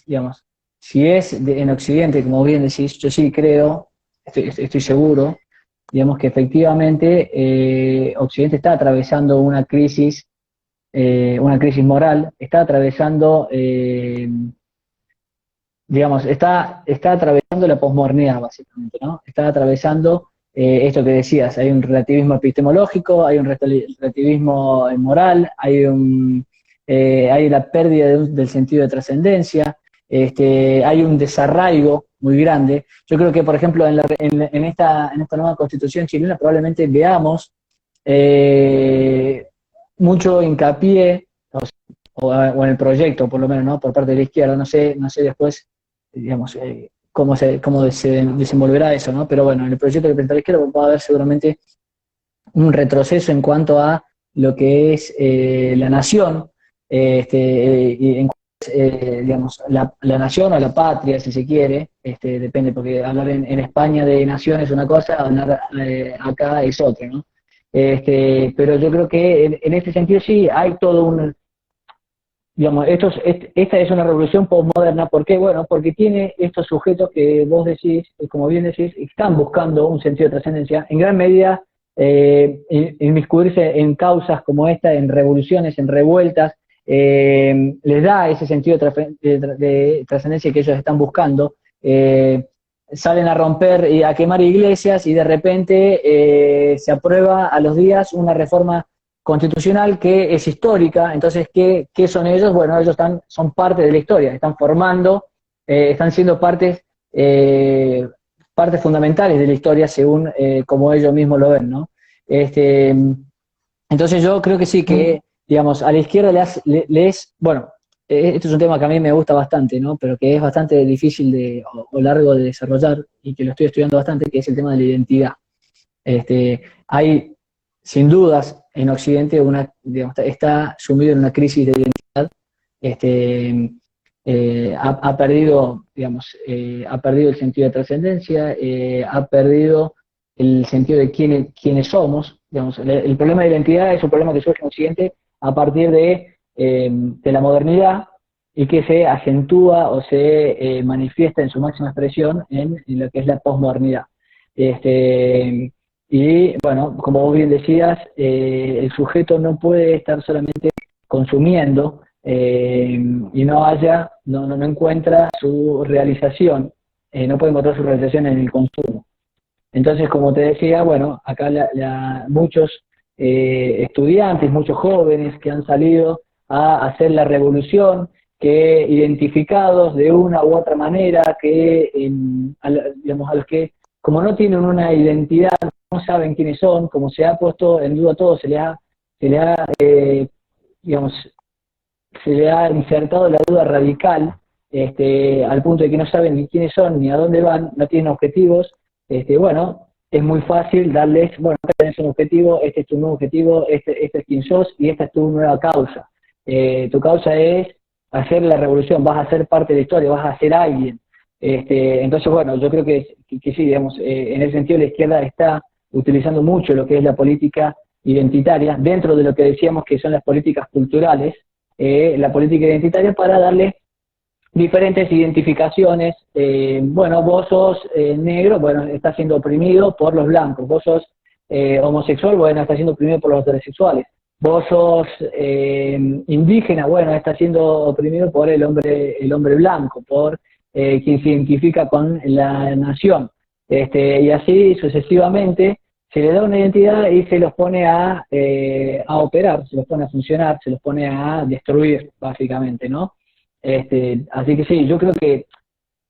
digamos, si es en Occidente, como bien decís, yo sí creo, estoy seguro, digamos que efectivamente Occidente está atravesando una crisis moral, está atravesando, digamos, está atravesando la posmodernidad, básicamente, ¿no? Está atravesando esto que decías, hay un relativismo epistemológico, hay un relativismo moral, hay la pérdida del sentido de trascendencia, hay un desarraigo muy grande. Yo creo que, por ejemplo, en esta nueva constitución chilena probablemente veamos eh, mucho hincapié, o en el proyecto, por lo menos, ¿no? Por parte de la izquierda, no sé después, digamos, cómo se desenvolverá eso, ¿no? Pero bueno, en el proyecto que presenta la izquierda va a haber seguramente un retroceso en cuanto a lo que es la nación, y digamos, la nación o la patria, si se quiere, depende, porque hablar en España de nación es una cosa, hablar acá es otra, ¿no? Pero yo creo que en este sentido sí hay todo digamos, esta es una revolución postmoderna. ¿Por qué? Bueno, porque tiene estos sujetos que vos decís, como bien decís, están buscando un sentido de trascendencia, en gran medida inmiscuirse en causas como esta, en revoluciones, en revueltas, les da ese sentido de trascendencia que ellos están buscando. Salen a romper y a quemar iglesias y de repente se aprueba a los días una reforma constitucional que es histórica. Entonces, ¿qué son ellos? Bueno, ellos son parte de la historia, están formando, están siendo partes fundamentales de la historia según como ellos mismos lo ven, ¿no? Entonces yo creo que sí, que digamos, a la izquierda bueno, esto es un tema que a mí me gusta bastante, ¿no? Pero que es bastante difícil o largo de desarrollar y que lo estoy estudiando bastante, que es el tema de la identidad. Hay, sin dudas, en Occidente digamos, está sumido en una crisis de identidad. Este, ha perdido, digamos, ha perdido el sentido de trascendencia, ha perdido el sentido de quiénes somos. Digamos, el problema de identidad es un problema que surge en Occidente a partir de la modernidad y que se acentúa o se manifiesta en su máxima expresión en lo que es la posmodernidad. Y bueno, como vos bien decías, el sujeto no puede estar solamente consumiendo y no encuentra su realización, no puede encontrar su realización en el consumo. Entonces, como te decía, bueno, acá muchos estudiantes, muchos jóvenes que han salido a hacer la revolución, que identificados de una u otra manera, digamos, a los que como no tienen una identidad, no saben quiénes son, como se ha puesto en duda todo, digamos, se le ha insertado la duda radical, al punto de que no saben ni quiénes son, ni a dónde van, no tienen objetivos. Bueno, es muy fácil darles, bueno, acá tenés un objetivo, este es tu nuevo objetivo, este es quien sos y esta es tu nueva causa. Tu causa es hacer la revolución, vas a ser parte de la historia, vas a ser alguien. Entonces, bueno, yo creo que sí, digamos, en ese sentido la izquierda está utilizando mucho lo que es la política identitaria, dentro de lo que decíamos que son las políticas culturales, la política identitaria para darle diferentes identificaciones. Bueno, vos sos negro, bueno, estás siendo oprimido por los blancos. Vos sos homosexual, bueno, estás siendo oprimido por los heterosexuales. Vos sos indígena, bueno, estás siendo oprimido por el hombre blanco, por quien se identifica con la nación. Y así sucesivamente se le da una identidad y se los pone a operar, se los pone a funcionar, se los pone a destruir, básicamente, ¿no? Así que sí, yo creo que,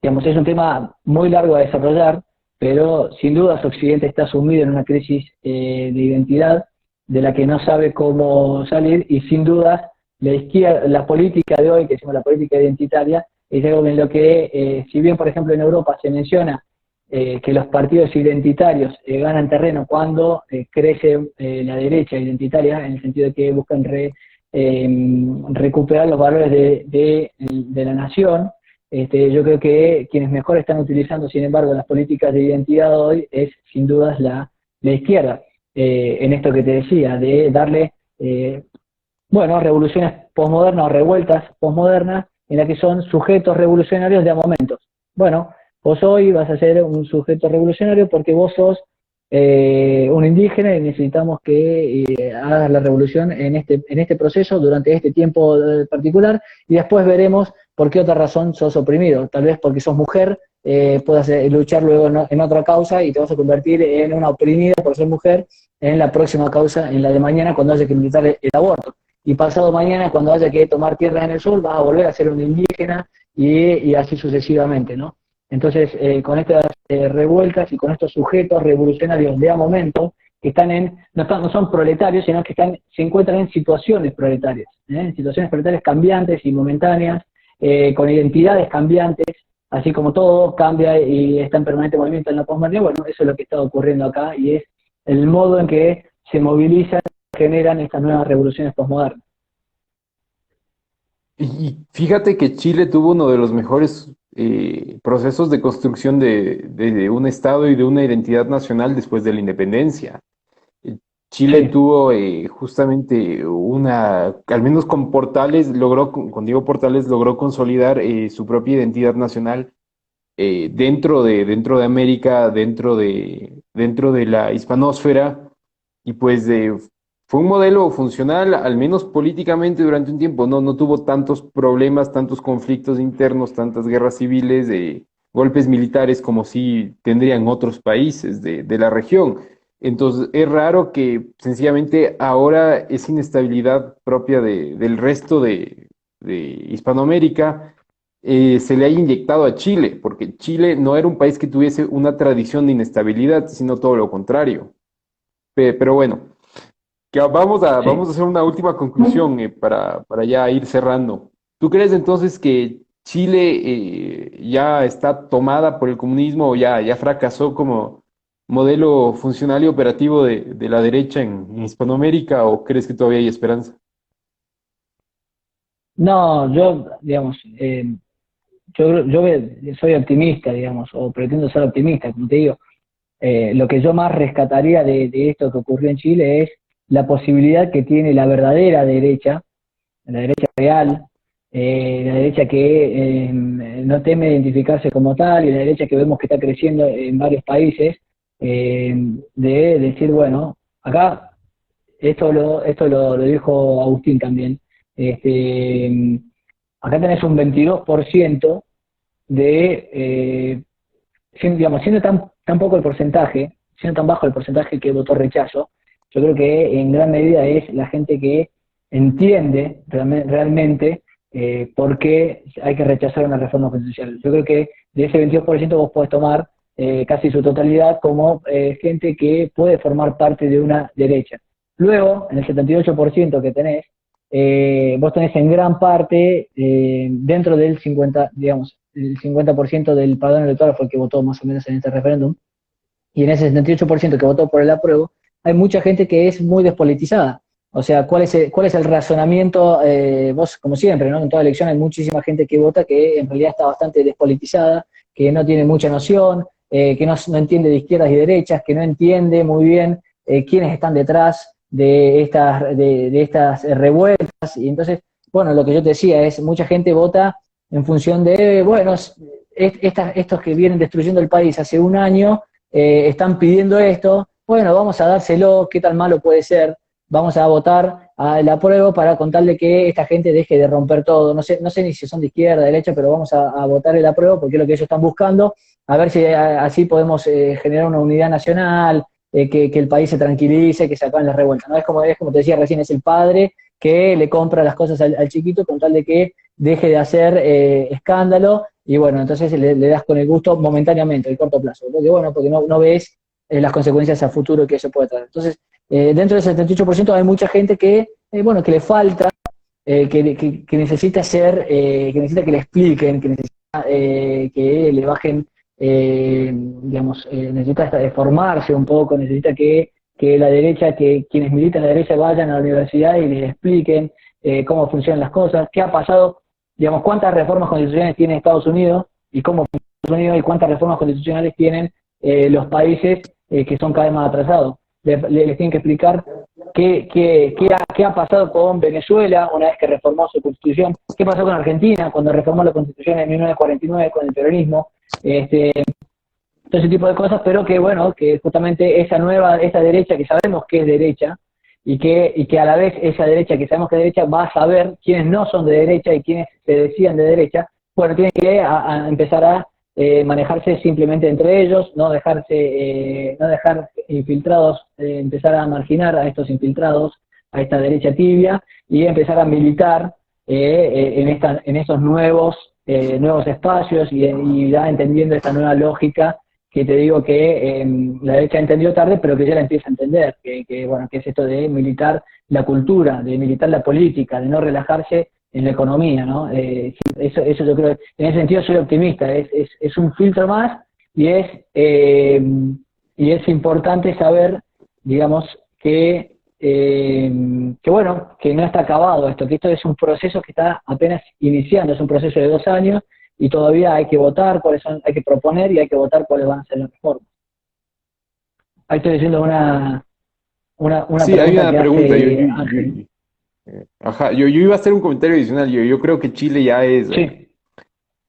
digamos, es un tema muy largo a desarrollar, pero sin dudas Occidente está sumido en una crisis de identidad de la que no sabe cómo salir, y sin dudas la izquierda, la política de hoy, que decimos la política identitaria, es algo en lo que, si bien por ejemplo en Europa se menciona que los partidos identitarios ganan terreno cuando crece la derecha identitaria, en el sentido de que buscan recuperar los valores de la nación. Yo creo que quienes mejor están utilizando, sin embargo, las políticas de identidad hoy es, sin dudas, la izquierda, en esto que te decía, de darle, revoluciones posmodernas o revueltas posmodernas, en las que son sujetos revolucionarios de a momentos. Bueno, vos hoy vas a ser un sujeto revolucionario porque vos sos un indígena y necesitamos que hagas la revolución en este proceso durante este tiempo particular, y después veremos por qué otra razón sos oprimido. Tal vez porque sos mujer, puedas luchar luego en otra causa y te vas a convertir en una oprimida por ser mujer en la próxima causa, en la de mañana, cuando haya que militar el aborto. Y pasado mañana, cuando haya que tomar tierras en el sur, vas a volver a ser un indígena y así sucesivamente, ¿no? Entonces, con estas revueltas y con estos sujetos revolucionarios de a momento, que no son proletarios, sino que se encuentran en situaciones proletarias, en situaciones proletarias cambiantes y momentáneas, con identidades cambiantes, así como todo cambia y está en permanente movimiento en la posmodernidad. Bueno, eso es lo que está ocurriendo acá, y es el modo en que se movilizan, generan estas nuevas revoluciones posmodernas. Y fíjate que Chile tuvo uno de los mejores procesos de construcción de un Estado y de una identidad nacional después de la independencia. Chile Sí. tuvo justamente al menos con Portales, con Diego Portales logró consolidar su propia identidad nacional dentro de América, dentro de la hispanósfera, y pues fue un modelo funcional, al menos políticamente durante un tiempo. No tuvo tantos problemas, tantos conflictos internos, tantas guerras civiles, golpes militares como sí tendrían otros países de la región. Entonces es raro que sencillamente ahora esa inestabilidad propia del resto de Hispanoamérica se le haya inyectado a Chile, porque Chile no era un país que tuviese una tradición de inestabilidad, sino todo lo contrario. Pero bueno, vamos a Sí. hacer una última conclusión para ya ir cerrando. ¿Tú crees entonces que Chile ya está tomada por el comunismo o ya fracasó como modelo funcional y operativo de la derecha en Hispanoamérica, o crees que todavía hay esperanza? No, yo, digamos, soy optimista, digamos, o pretendo ser optimista, como te digo. Lo que yo más rescataría de esto que ocurrió en Chile es la posibilidad que tiene la verdadera derecha, la derecha real, la derecha que no teme identificarse como tal, y la derecha que vemos que está creciendo en varios países, de decir, bueno, acá esto lo dijo Agustín también. este, Acá tenés un 22% siendo tan poco el porcentaje, siendo tan bajo el porcentaje que votó rechazo. Yo creo que en gran medida es la gente que entiende realmente por qué hay que rechazar una reforma constitucional. Yo creo que de ese 22% vos podés tomar casi su totalidad como gente que puede formar parte de una derecha. Luego, en el 78% que tenés, vos tenés en gran parte, dentro del 50, digamos, el 50% del padrón electoral fue el que votó más o menos en este referéndum, y en ese 78% que votó por el apruebo, hay mucha gente que es muy despolitizada. O sea, ¿cuál es el razonamiento? Vos, como siempre, ¿no? En toda elección hay muchísima gente que vota que en realidad está bastante despolitizada, que no tiene mucha noción, que no entiende de izquierdas y derechas, que no entiende muy bien quiénes están detrás de estas revueltas. Y entonces, bueno, lo que yo te decía es, mucha gente vota en función de, bueno, estos que vienen destruyendo el país hace un año, están pidiendo esto, bueno, vamos a dárselo, qué tan malo puede ser, vamos a votar al apruebo para contarle que esta gente deje de romper todo. No sé ni si son de izquierda, de derecha, pero vamos a votar el apruebo porque es lo que ellos están buscando, a ver si así podemos generar una unidad nacional, que el país se tranquilice, que se acaben las revueltas. ¿No? Es como te decía recién, es el padre que le compra las cosas al chiquito con tal de que deje de hacer escándalo, y bueno, entonces le das con el gusto momentáneamente, a corto plazo. Porque no ves las consecuencias a futuro que eso puede traer. Entonces, dentro del 78% hay mucha gente que le falta, que necesita que le expliquen, que necesita que le bajen necesita formarse un poco, necesita que la derecha, que quienes militan a la derecha vayan a la universidad y les expliquen cómo funcionan las cosas, qué ha pasado, digamos, cuántas reformas constitucionales tiene Estados Unidos y cómo funciona Estados Unidos y cuántas reformas constitucionales tienen los países que son cada vez más atrasados. Les tienen que explicar qué ha pasado con Venezuela una vez que reformó su constitución, qué pasó con Argentina cuando reformó la constitución en 1949 con el peronismo, todo ese tipo de cosas, pero que bueno, que justamente esa derecha que sabemos que es derecha, y que a la vez esa derecha que sabemos que es derecha va a saber quiénes no son de derecha y quiénes se decían de derecha, bueno, tienen que a empezar a manejarse simplemente entre ellos, no dejar infiltrados, empezar a marginar a estos infiltrados, a esta derecha tibia, y empezar a militar en estos nuevos espacios y ya entendiendo esta nueva lógica que te digo que la derecha entendió tarde, pero que ya la empieza a entender, bueno, que es esto de militar la cultura, de militar la política, de no relajarse en la economía, ¿no? Eso yo creo, en ese sentido soy optimista, es un filtro más y es importante saber, digamos, que bueno, que no está acabado esto, que esto es un proceso que está apenas iniciando, es un proceso de 2 años, y todavía hay que votar hay que proponer y hay que votar cuáles van a ser las reformas. Ahí estoy diciendo una Sí, hay pregunta una que pregunta. hace Ángel. Ajá, yo iba a hacer un comentario adicional. Yo creo que Chile ya Sí.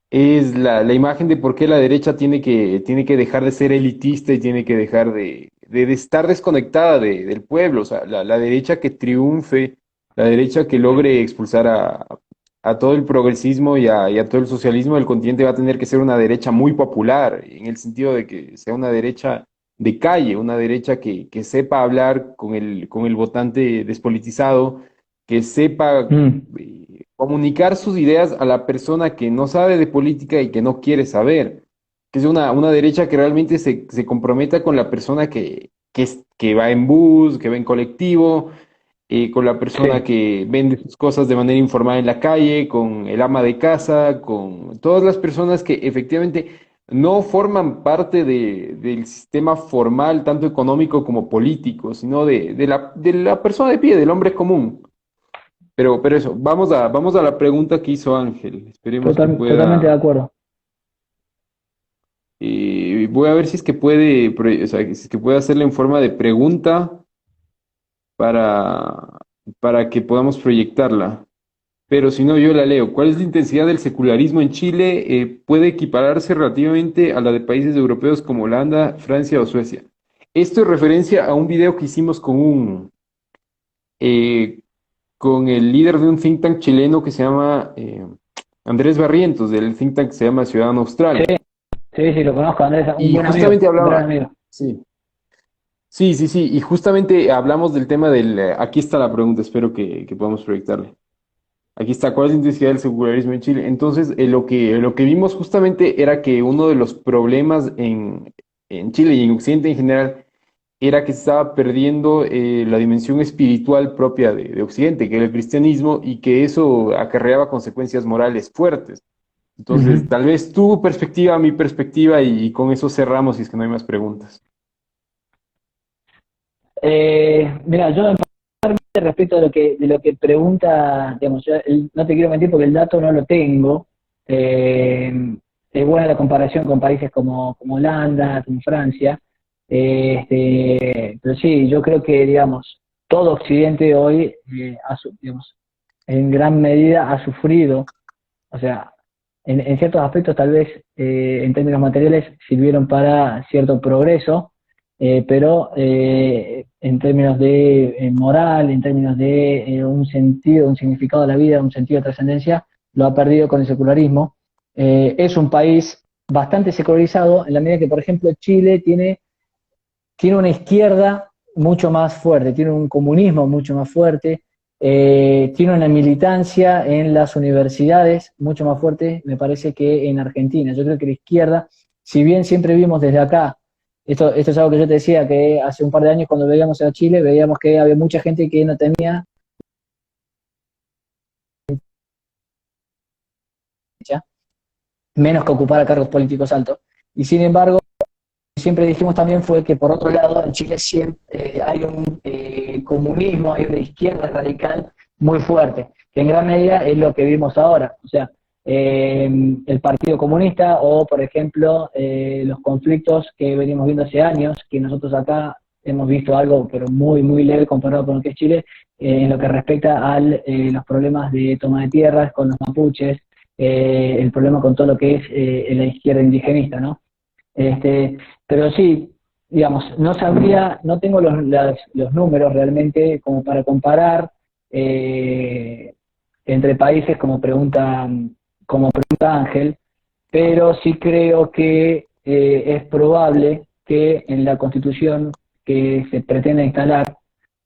es la imagen de por qué la derecha tiene que dejar de ser elitista y tiene que dejar de estar desconectada del pueblo. O sea, la derecha que triunfe, la derecha que logre expulsar a todo el progresismo y a todo el socialismo del continente va a tener que ser una derecha muy popular, en el sentido de que sea una derecha de calle, una derecha que sepa hablar con el votante despolitizado, que sepa Mm. comunicar sus ideas a la persona que no sabe de política y que no quiere saber, que es una derecha que realmente se comprometa con la persona que va en bus, que va en colectivo, con la persona Sí. que vende sus cosas de manera informal en la calle, con el ama de casa, con todas las personas que efectivamente no forman parte del sistema formal, tanto económico como político, sino de la persona de pie, del hombre común. Pero eso, vamos a la pregunta que hizo Ángel. Esperemos que Totalmente de pueda. acuerdo. Voy a ver si es que puede, o sea, si es que puede hacerla en forma de pregunta para, para que podamos proyectarla. Pero si no, yo la leo. ¿Cuál es la intensidad del secularismo en Chile? ¿Puede equipararse relativamente a la de países europeos como Holanda, Francia o Suecia? Esto es referencia a un video que hicimos eh, con el líder de un think tank chileno que se llama Andrés Barrientos, del think tank que se llama Ciudadano Sí, Austral. sí, lo conozco, Andrés, un Y buen amigo, justamente un gran hablaba, amigo. sí, sí, y justamente hablamos del tema aquí está la pregunta, espero que podamos proyectarle. Aquí está, ¿cuál es la intensidad del secularismo en Chile? Entonces, lo que vimos justamente era que uno de los problemas en Chile y en Occidente en general era que se estaba perdiendo la dimensión espiritual propia de Occidente, que era el cristianismo, y que eso acarreaba consecuencias morales fuertes. Entonces, Ujú. tal vez tu perspectiva, mi perspectiva, y con eso cerramos si es que no hay más preguntas. Mira, yo respecto de lo que pregunta, digamos, no te quiero mentir porque el dato no lo tengo. Eh, es buena la comparación con países como Holanda, como Francia. Pero sí, yo creo que, digamos, todo Occidente hoy, digamos, en gran medida ha sufrido, o sea, en ciertos aspectos tal vez en términos materiales sirvieron para cierto progreso, pero en términos de moral, en términos de un sentido, un significado de la vida, un sentido de trascendencia, lo ha perdido con el secularismo. Es un país bastante secularizado en la medida que, por ejemplo, Chile tiene una izquierda mucho más fuerte, tiene un comunismo mucho más fuerte, tiene una militancia en las universidades mucho más fuerte, me parece, que en Argentina. Yo creo que la izquierda, si bien siempre vimos desde acá, esto es algo que yo te decía, que hace un par de años cuando veíamos a Chile, veíamos que había mucha gente que no tenía menos que ocupar cargos políticos altos. Y sin embargo, siempre dijimos también fue que por otro lado en Chile siempre hay un comunismo, hay una izquierda radical muy fuerte, que en gran medida es lo que vimos ahora. O sea, el Partido Comunista o, por ejemplo, los conflictos que venimos viendo hace años, que nosotros acá hemos visto algo, pero muy, muy leve comparado con lo que es Chile, en lo que respecta a los problemas de toma de tierras con los mapuches, el problema con todo lo que es la izquierda indigenista, ¿no? Pero sí, digamos, no sabría, no tengo los números realmente como para comparar entre países como pregunta Ángel, pero sí creo que es probable que en la Constitución que se pretende instalar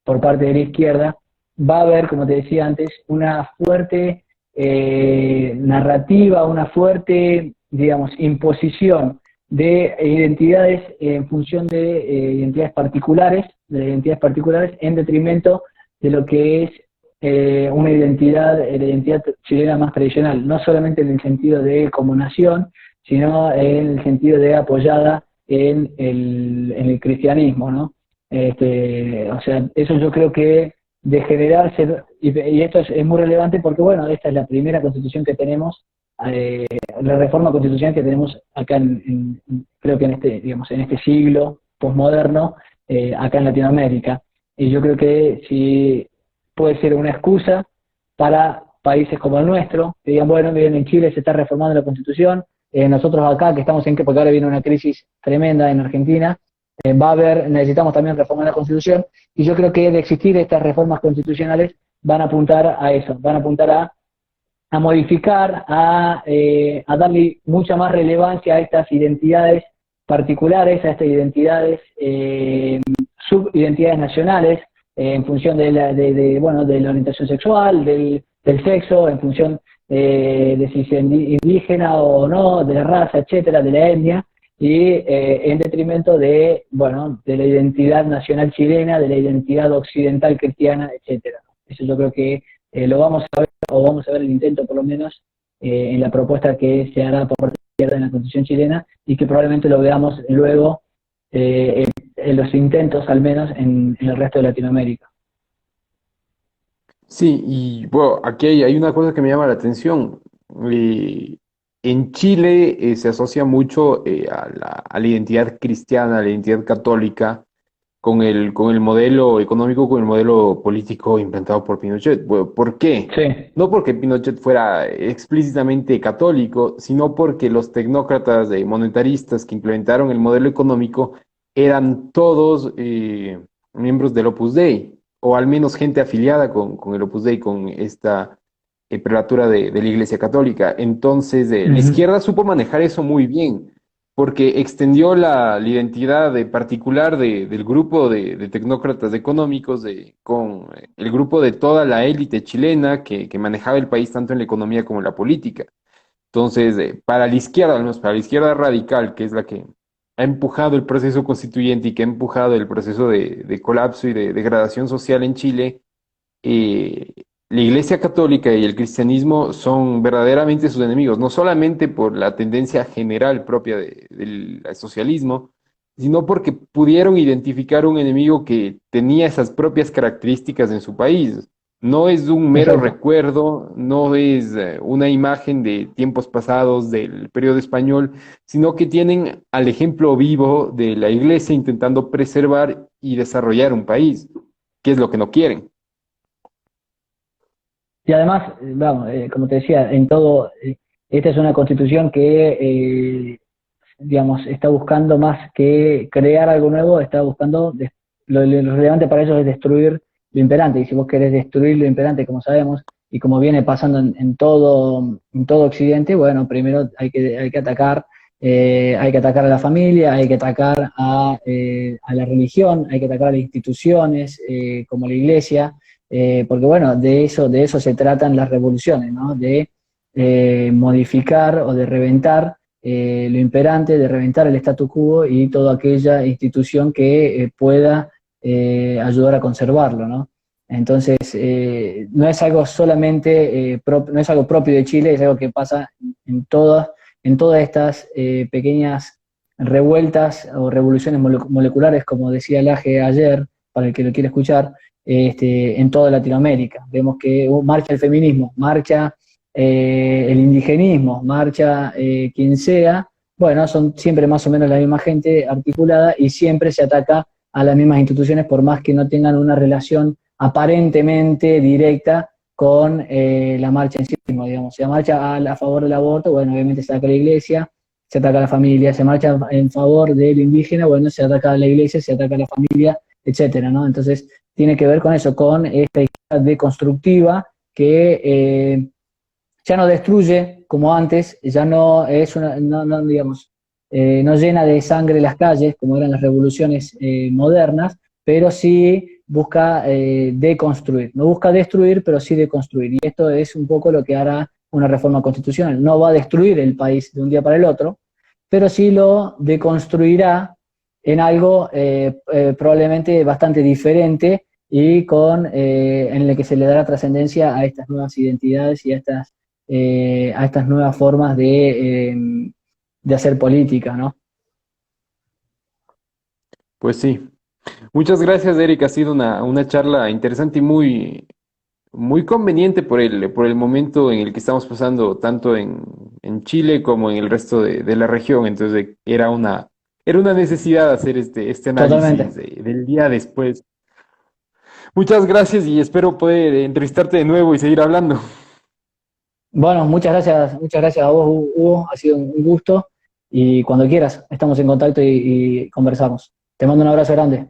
por parte de la izquierda va a haber, como te decía antes, una fuerte narrativa, una fuerte, digamos, imposición de identidades en función de identidades particulares, en detrimento de lo que es una identidad, la identidad chilena más tradicional, no solamente en el sentido de como nación, sino en el sentido de apoyada en el cristianismo, ¿no? O sea, eso yo creo que de generarse, y esto es muy relevante porque, bueno, esta es la primera constitución que tenemos, la reforma constitucional que tenemos acá creo que digamos, en este siglo posmoderno, acá en Latinoamérica. Y yo creo que si puede ser una excusa para países como el nuestro, que digan, bueno, miren, en Chile se está reformando la Constitución, nosotros acá, que estamos porque ahora viene una crisis tremenda en Argentina, necesitamos también reformar la Constitución, y yo creo que de existir estas reformas constitucionales van a apuntar a eso, van a apuntar a modificar, a darle mucha más relevancia a estas identidades particulares, a estas identidades, subidentidades nacionales, en función de bueno, de la orientación sexual, del sexo, en función de si es indígena o no, de la raza, etcétera, de la etnia, y en detrimento de, bueno, de la identidad nacional chilena, de la identidad occidental cristiana, etcétera. Eso yo creo que lo vamos a ver, o vamos a ver el intento por lo menos, en la propuesta que se hará por parte de la izquierda en la Constitución chilena, y que probablemente lo veamos luego en los intentos, al menos, en el resto de Latinoamérica. Sí, y bueno, aquí hay una cosa que me llama la atención. Eh, en Chile se asocia mucho a la identidad cristiana, a la identidad católica, con el modelo económico, con el modelo político implantado por Pinochet. Bueno, ¿por qué? Sí, No porque Pinochet fuera explícitamente católico, sino porque los tecnócratas monetaristas que implementaron el modelo económico eran todos miembros del Opus Dei, o al menos gente afiliada con el Opus Dei, con esta prelatura de la Iglesia Católica. Entonces, la ujú, izquierda supo manejar eso muy bien porque extendió la identidad particular del grupo de tecnócratas económicos con el grupo de toda la élite chilena que manejaba el país tanto en la economía como en la política. Entonces, para la izquierda, al menos para la izquierda radical, que es la que ha empujado el proceso constituyente y que ha empujado el proceso de colapso y de degradación social en Chile, eh, la Iglesia Católica y el cristianismo son verdaderamente sus enemigos, no solamente por la tendencia general propia del socialismo, sino porque pudieron identificar un enemigo que tenía esas propias características en su país. No es un mero exacto. recuerdo, no es una imagen de tiempos pasados del periodo español, sino que tienen al ejemplo vivo de la Iglesia intentando preservar y desarrollar un país, que es lo que no quieren. Y además, vamos, como te decía, en todo, esta es una constitución que, digamos, está buscando más que crear algo nuevo, está buscando, lo relevante para ellos es destruir lo imperante, y si vos querés destruir lo imperante, como sabemos, y como viene pasando en todo Occidente, bueno, primero hay que atacar a la familia, hay que atacar a la religión, hay que atacar a las instituciones, como la iglesia, porque bueno, de eso se tratan las revoluciones, ¿no? De modificar o de reventar lo imperante, de reventar el statu quo y toda aquella institución que pueda ayudar a conservarlo, ¿no? Entonces, no es algo solamente, no es algo propio de Chile, es algo que pasa en todas estas pequeñas revueltas o revoluciones moleculares, como decía Laje ayer, para el que lo quiera escuchar, en toda Latinoamérica. Vemos que marcha el feminismo, marcha el indigenismo, marcha quien sea, bueno, son siempre más o menos la misma gente articulada y siempre se ataca a las mismas instituciones por más que no tengan una relación aparentemente directa con la marcha en sí mismo, digamos. Se marcha a favor del aborto, bueno, obviamente se ataca a la iglesia, se ataca a la familia, se marcha en favor del indígena, bueno, se ataca a la iglesia, se ataca a la familia, etcétera, ¿no? Entonces, tiene que ver con eso, con esta idea deconstructiva que ya no destruye como antes, ya no es una, no, digamos, no llena de sangre las calles, como eran las revoluciones modernas, pero sí busca deconstruir. No busca destruir, pero sí deconstruir. Y esto es un poco lo que hará una reforma constitucional. No va a destruir el país de un día para el otro, pero sí lo deconstruirá en algo probablemente bastante diferente y en el que se le dará trascendencia a estas nuevas identidades y a estas nuevas formas de hacer política, ¿no? Pues sí. Muchas gracias, Eric. Ha sido una charla interesante y muy conveniente por el momento en el que estamos pasando, tanto en Chile como en el resto de la región. Entonces, era una necesidad hacer este análisis Totalmente. del día después. Muchas gracias y espero poder entrevistarte de nuevo y seguir hablando. Bueno, muchas gracias a vos, Hugo, ha sido un gusto y cuando quieras estamos en contacto y conversamos. Te mando un abrazo grande.